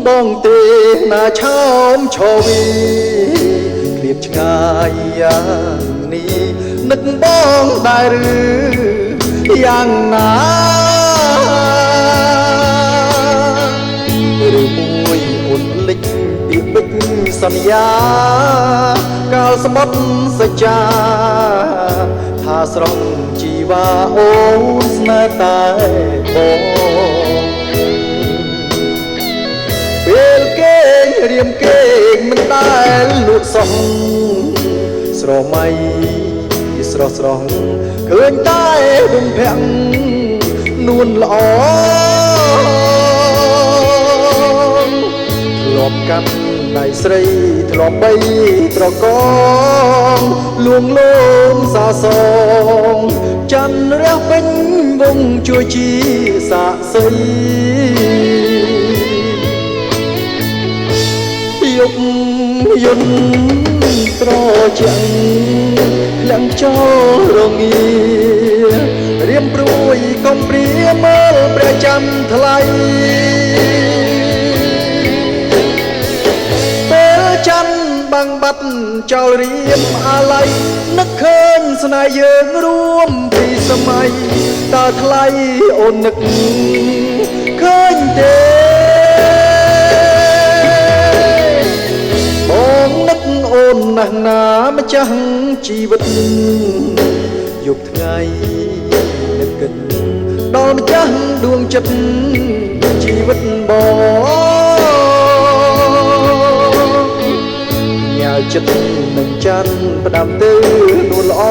បងទេណាឆោមឆោវីឃ្លាតឆ្ងាយយ៉ាងនេះនឹកបងដែរឬយ៉ាងណាឬមួយអូនលិចពីបិចសន្យាកាលស្បត់សច្ចាថាស្រង់ជីវ៉ាអូនស្នេហ៍តែបងពេលគេរៀមគេមិនដែលលួចសោះស្រមៃស្រស់ស្រស់ឃើញតែដុំភាំងនួនល្អធ្លាប់កាត់ដៃស្រីធ្លាប់បីត្រកងលួងលោមសាសងច័ន្ទរះពេញវងជួយជាសាក់សីយប់យន្តត្រជាក់ឡើងចូលរងារៀមព្រួយកុំព្រាមើលព្រះច័ន្ទថ្លៃពេលច័ន្ទបាំងបាត់ចោលរៀមអាល័យនឹកឃើញស្នេហ៍យើងរួមពីសម័យតើថ្លៃអូននឹកឃើញទេអូនណាស់ណាម្ចាស់ជីវិតយប់ថ្ងៃនឹកគិតដល់ម្ចាស់ដួងចិត្តជីវិតបងញ៉ាវចិត្តនឹងច័ន្ទផ្ដាំទៅនួនល្អ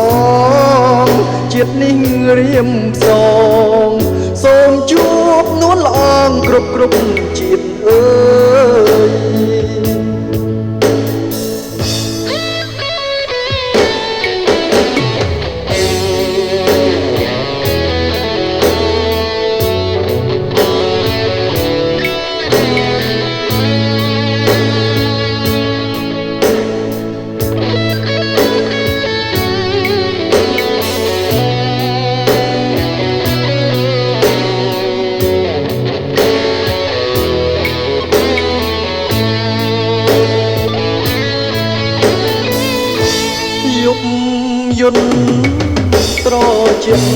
ជាតិនេះរៀមផ្សងសូមជួបនួនល្អគ្រប់ជាតិអើយយន្តត្រជាក់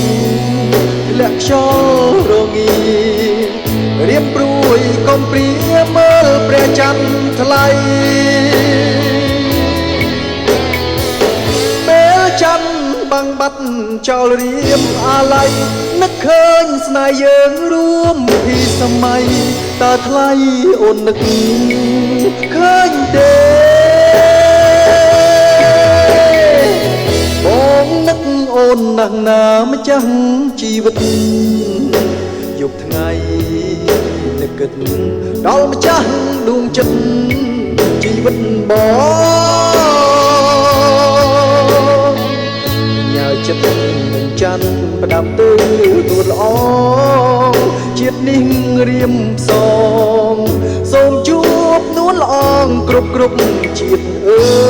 លាក់ខ្យល់រងារៀមព្រួយកុំព្រាមើលព្រះច័ន្ទថ្លៃពេលច័ន្ទបាំងបាត់ចោលរៀមអាល័យនឹកឃើញស្នេហ៍យើងរួមពីសម័យតើថ្លៃអូននឹកឃើញទេអូនណាស់ណាម្ចាស់ជីវិតយប់ថ្ងៃនឹកគិតដល់ម្ចាស់ដួងចិត្តជីវិតបងញ៉ាវចិត្តនឹងច័ន្ទផ្ដាំទៅនួនល្អជាតិនេះរៀមផ្សងសូមជួបនួនល្អគ្រប់ជាតិអើ